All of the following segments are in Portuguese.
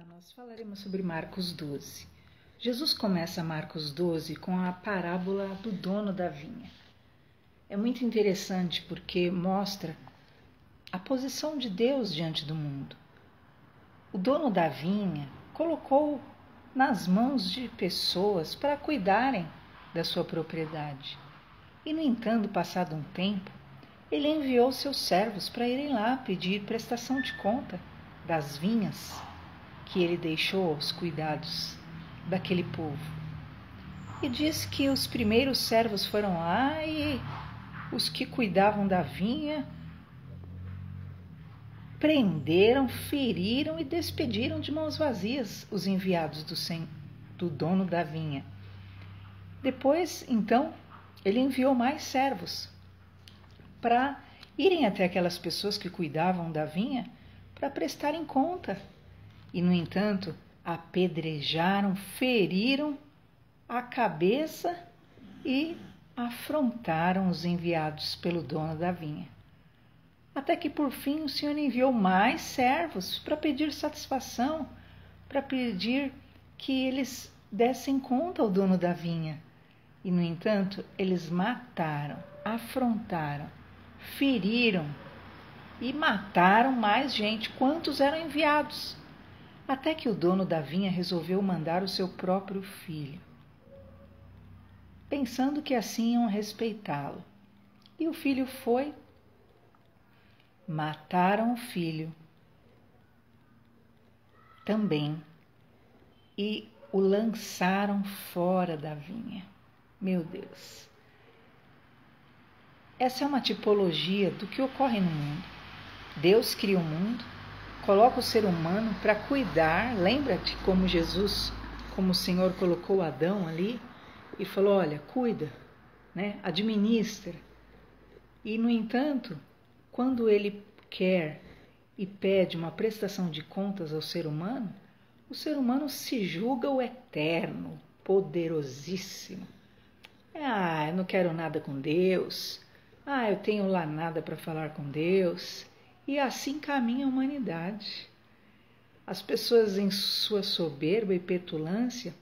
Nós falaremos sobre Marcos 12. Jesus começa Marcos 12 com a parábola do dono da vinha. É muito interessante porque mostra a posição de Deus diante do mundo. O dono da vinha colocou nas mãos de pessoas para cuidarem da sua propriedade. E, no entanto, passado um tempo, ele enviou seus servos para irem lá pedir prestação de conta das vinhas que ele deixou aos cuidados daquele povo. E diz que os primeiros servos foram lá e os que cuidavam da vinha prenderam, feriram e despediram de mãos vazias os enviados do dono da vinha. Depois, então, ele enviou mais servos para irem até aquelas pessoas que cuidavam da vinha para prestarem conta. E, no entanto, apedrejaram, feriram a cabeça e afrontaram os enviados pelo dono da vinha. Até que, por fim, o Senhor enviou mais servos para pedir satisfação, para pedir que eles dessem conta ao dono da vinha. E, no entanto, eles mataram, afrontaram, feriram e mataram mais gente, quantos eram enviados. Até que o dono da vinha resolveu mandar o seu próprio filho, pensando que assim iam respeitá-lo. E o filho foi, mataram o filho também e o lançaram fora da vinha. Meu Deus! Essa é uma tipologia do que ocorre no mundo. Deus cria o mundo, coloca o ser humano para cuidar. Lembra-te como Jesus, como o Senhor colocou Adão ali e falou, olha, cuida, né? Administra. E, no entanto, quando ele quer e pede uma prestação de contas ao ser humano, o ser humano se julga o eterno, poderosíssimo. Eu não quero nada com Deus. Eu tenho lá nada para falar com Deus. E assim caminha a humanidade. As pessoas, em sua soberba e petulância,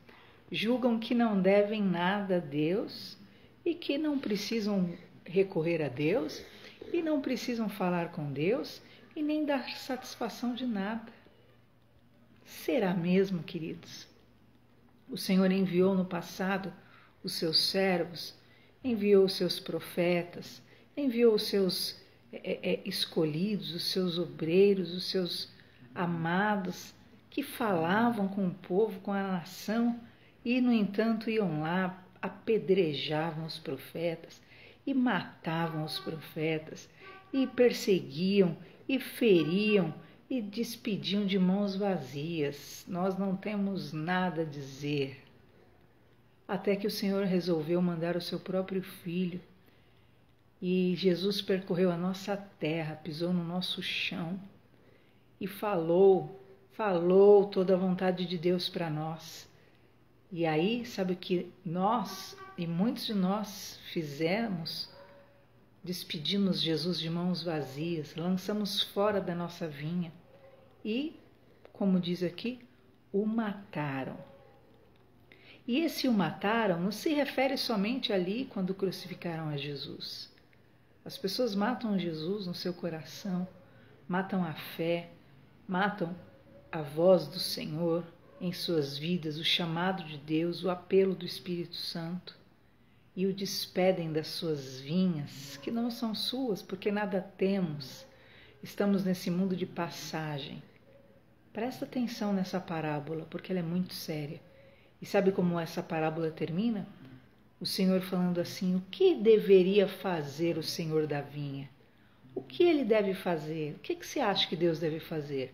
julgam que não devem nada a Deus e que não precisam recorrer a Deus e não precisam falar com Deus e nem dar satisfação de nada. Será mesmo, queridos? O Senhor enviou no passado os seus servos, enviou os seus profetas, enviou os seus escolhidos, os seus obreiros, os seus amados, que falavam com o povo, com a nação, e, no entanto, iam lá, apedrejavam os profetas, e matavam os profetas, e perseguiam, e feriam, e despediam de mãos vazias. Nós não temos nada a dizer. Até que o Senhor resolveu mandar o seu próprio Filho, e Jesus percorreu a nossa terra, pisou no nosso chão e falou toda a vontade de Deus para nós. E aí, sabe o que nós e muitos de nós fizemos? Despedimos Jesus de mãos vazias, lançamos fora da nossa vinha e, como diz aqui, o mataram. E esse o mataram não se refere somente ali quando crucificaram a Jesus. As pessoas matam Jesus no seu coração, matam a fé, matam a voz do Senhor em suas vidas, o chamado de Deus, o apelo do Espírito Santo, e o despedem das suas vinhas, que não são suas, porque nada temos. Estamos nesse mundo de passagem. Presta atenção nessa parábola, porque ela é muito séria. E sabe como essa parábola termina? O Senhor falando assim, o que deveria fazer o Senhor da vinha? O que ele deve fazer? O que você acha que Deus deve fazer?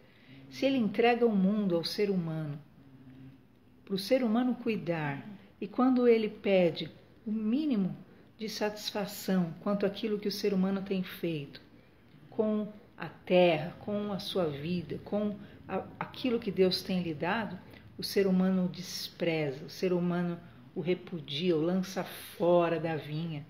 Se ele entrega o mundo ao ser humano, para o ser humano cuidar, e quando ele pede o mínimo de satisfação quanto àquilo que o ser humano tem feito com a terra, com a sua vida, com aquilo que Deus tem lhe dado, o ser humano o despreza, o ser humano o repudia, o lança fora da vinha.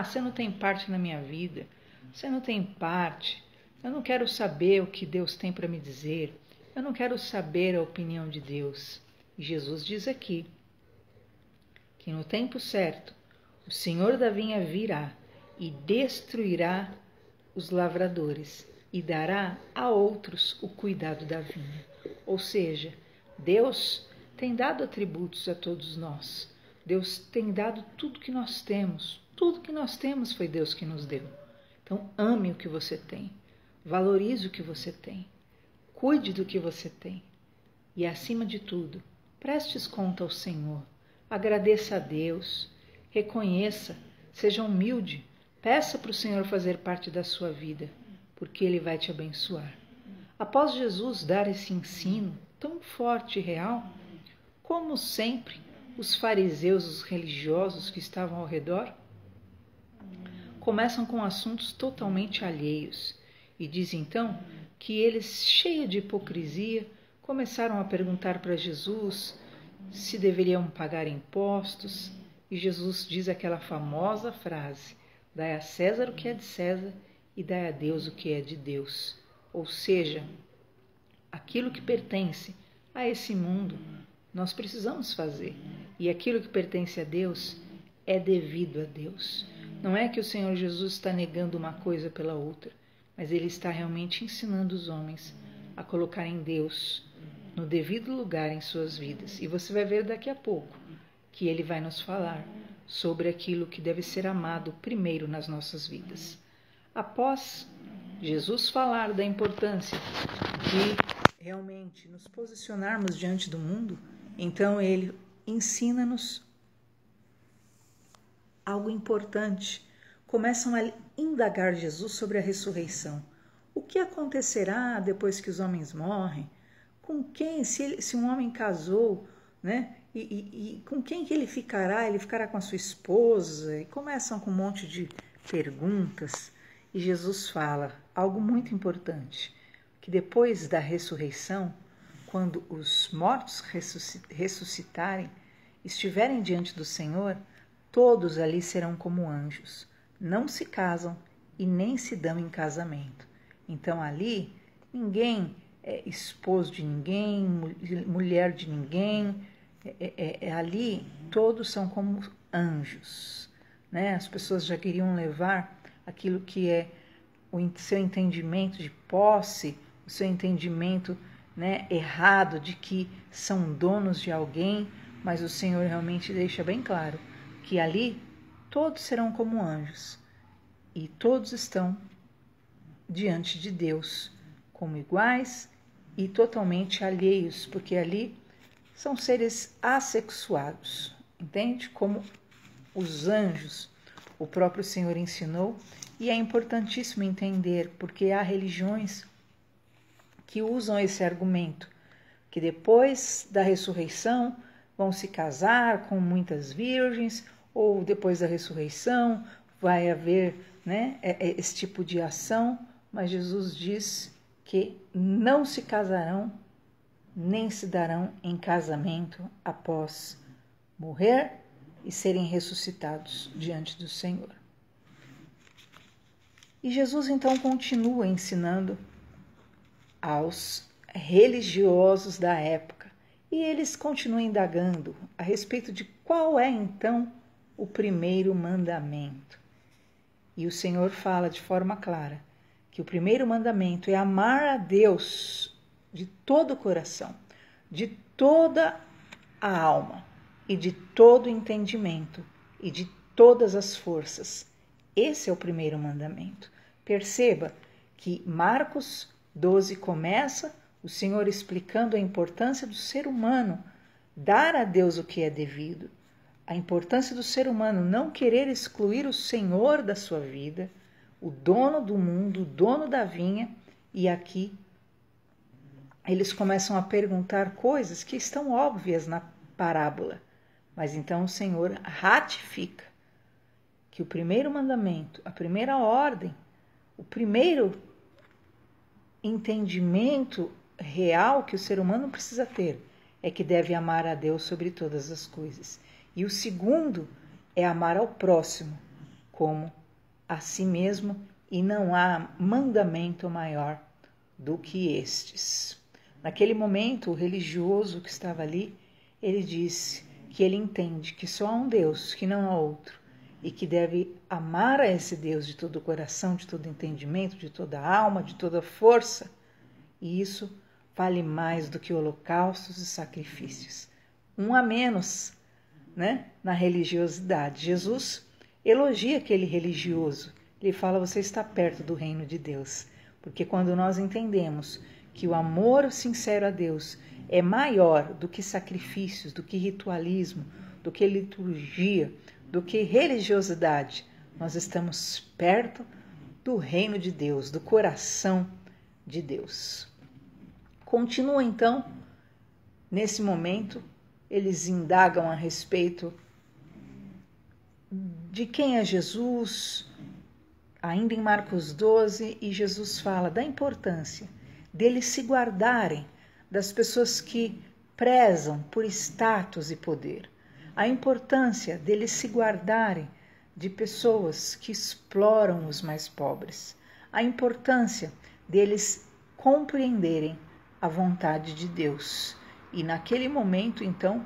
Você não tem parte na minha vida, você não tem parte, eu não quero saber o que Deus tem para me dizer, Eu não quero saber a opinião de Deus. E Jesus diz aqui que no tempo certo o Senhor da vinha virá e destruirá os lavradores e dará a outros o cuidado da vinha. Ou seja, Deus tem dado atributos a todos nós. Deus tem dado tudo que nós temos. Tudo que nós temos foi Deus que nos deu. Então ame o que você tem. Valorize o que você tem. Cuide do que você tem. E acima de tudo, prestes conta ao Senhor. Agradeça a Deus. Reconheça. Seja humilde. Peça para o Senhor fazer parte da sua vida, porque Ele vai te abençoar. Após Jesus dar esse ensino tão forte e real, como sempre, os fariseus, os religiosos que estavam ao redor, começam com assuntos totalmente alheios e diz então que eles, cheios de hipocrisia, começaram a perguntar para Jesus se deveriam pagar impostos, e Jesus diz aquela famosa frase: dai a César o que é de César e dai a Deus o que é de Deus. Ou seja, aquilo que pertence a esse mundo nós precisamos fazer, e aquilo que pertence a Deus é devido a Deus. Não é que o Senhor Jesus está negando uma coisa pela outra, mas Ele está realmente ensinando os homens a colocarem Deus no devido lugar em suas vidas. E você vai ver daqui a pouco que Ele vai nos falar sobre aquilo que deve ser amado primeiro nas nossas vidas. Após Jesus falar da importância de realmente nos posicionarmos diante do mundo, então Ele ensina-nos algo importante. Começam a indagar Jesus sobre a ressurreição. O que acontecerá depois que os homens morrem? Com quem, se um homem casou, né? E com quem que ele ficará? Ele ficará com a sua esposa? E começam com um monte de perguntas. E Jesus fala algo muito importante, que depois da ressurreição, quando os mortos ressuscitarem, estiverem diante do Senhor, todos ali serão como anjos. Não se casam e nem se dão em casamento. Então ali ninguém é esposo de ninguém, mulher de ninguém. Ali todos são como anjos, né? As pessoas já queriam levar aquilo que é o seu entendimento de posse, o seu entendimento, né, errado de que são donos de alguém, mas o Senhor realmente deixa bem claro que ali todos serão como anjos e todos estão diante de Deus como iguais e totalmente alheios, porque ali são seres assexuados, entende? Como os anjos, o próprio Senhor ensinou, e é importantíssimo entender, porque há religiões que usam esse argumento, que depois da ressurreição vão se casar com muitas virgens, ou depois da ressurreição vai haver, né, esse tipo de ação, mas Jesus diz que não se casarão, nem se darão em casamento após morrer e serem ressuscitados diante do Senhor. E Jesus então continua ensinando aos religiosos da época, e eles continuam indagando a respeito de qual é então o primeiro mandamento. E o Senhor fala de forma clara que o primeiro mandamento é amar a Deus de todo o coração, de toda a alma e de todo o entendimento e de todas as forças. Esse é o primeiro mandamento. Perceba que Marcos 12 começa o Senhor explicando a importância do ser humano dar a Deus o que é devido, a importância do ser humano não querer excluir o Senhor da sua vida, o dono do mundo, o dono da vinha, e aqui eles começam a perguntar coisas que estão óbvias na parábola, mas então o Senhor ratifica que o primeiro mandamento, a primeira ordem, o primeiro entendimento real que o ser humano precisa ter é que deve amar a Deus sobre todas as coisas. E o segundo é amar ao próximo como a si mesmo, e não há mandamento maior do que estes. Naquele momento, o religioso que estava ali, ele disse que ele entende que só há um Deus, que não há outro, e que deve amar a esse Deus de todo o coração, de todo entendimento, de toda a alma, de toda a força. E isso vale mais do que holocaustos e sacrifícios. Um a menos, né, na religiosidade. Jesus elogia aquele religioso. Ele fala, você está perto do reino de Deus. Porque quando nós entendemos que o amor sincero a Deus é maior do que sacrifícios, do que ritualismo, do que liturgia, do que religiosidade, nós estamos perto do reino de Deus, do coração de Deus. Continua então, nesse momento, eles indagam a respeito de quem é Jesus, ainda em Marcos 12, e Jesus fala da importância deles se guardarem das pessoas que prezam por status e poder, a importância deles se guardarem de pessoas que exploram os mais pobres, a importância deles compreenderem a vontade de Deus. E naquele momento, então,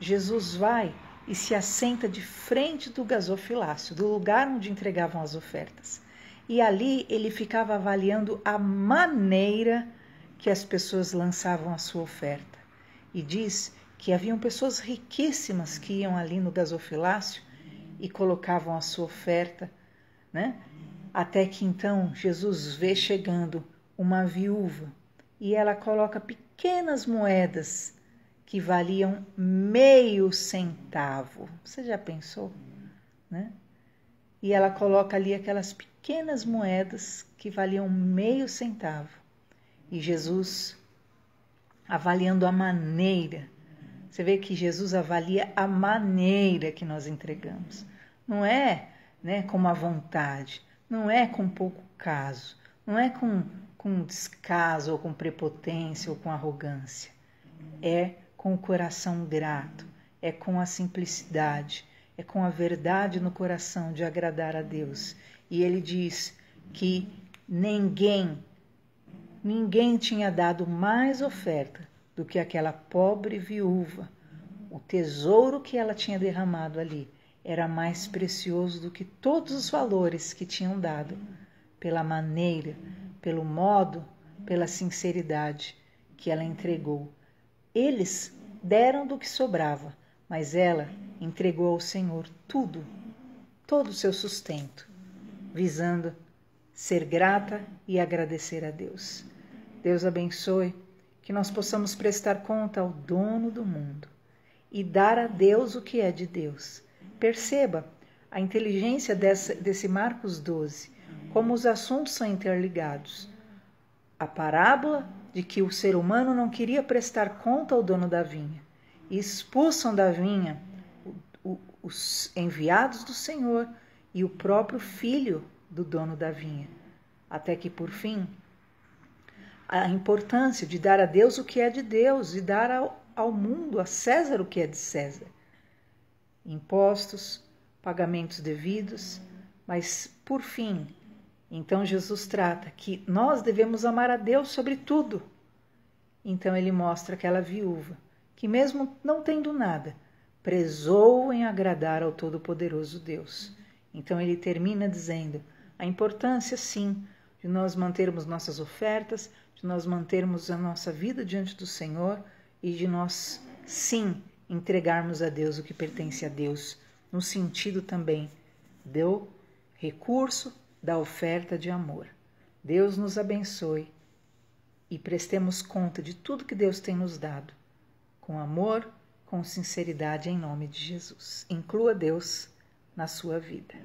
Jesus vai e se assenta de frente do gasofilácio, do lugar onde entregavam as ofertas. E ali ele ficava avaliando a maneira que as pessoas lançavam a sua oferta. E diz que haviam pessoas riquíssimas que iam ali no gasofilácio e colocavam a sua oferta, né? Até que então Jesus vê chegando uma viúva e ela coloca pequenas moedas que valiam meio centavo. Você já pensou, né? E ela coloca ali aquelas pequenas moedas que valiam meio centavo. E Jesus, avaliando a maneira, você vê que Jesus avalia a maneira que nós entregamos. Não é, né, com má vontade, não é com pouco caso, não é com descaso ou com prepotência ou com arrogância. É com o coração grato, é com a simplicidade, é com a verdade no coração de agradar a Deus. E ele diz que ninguém tinha dado mais oferta do que aquela pobre viúva. O tesouro que ela tinha derramado ali era mais precioso do que todos os valores que tinham dado, pela maneira, pelo modo, pela sinceridade que ela entregou. Eles deram do que sobrava, mas ela entregou ao Senhor tudo, todo o seu sustento, visando ser grata e agradecer a Deus. Deus abençoe que nós possamos prestar conta ao dono do mundo e dar a Deus o que é de Deus. Perceba a inteligência desse Marcos 12, como os assuntos são interligados. A parábola de que o ser humano não queria prestar conta ao dono da vinha e expulsam da vinha os enviados do Senhor e o próprio filho do dono da vinha, até que por fim a importância de dar a Deus o que é de Deus e dar ao mundo, a César, o que é de César. Impostos, pagamentos devidos, mas por fim, então Jesus trata que nós devemos amar a Deus sobre tudo. Então ele mostra aquela viúva que mesmo não tendo nada, prezou em agradar ao Todo-Poderoso Deus. Então ele termina dizendo a importância sim de nós mantermos nossas ofertas, de nós mantermos a nossa vida diante do Senhor e de nós, sim, entregarmos a Deus o que pertence a Deus, no sentido também do recurso da oferta de amor. Deus nos abençoe e prestemos conta de tudo que Deus tem nos dado, com amor, com sinceridade, em nome de Jesus. Inclua Deus na sua vida.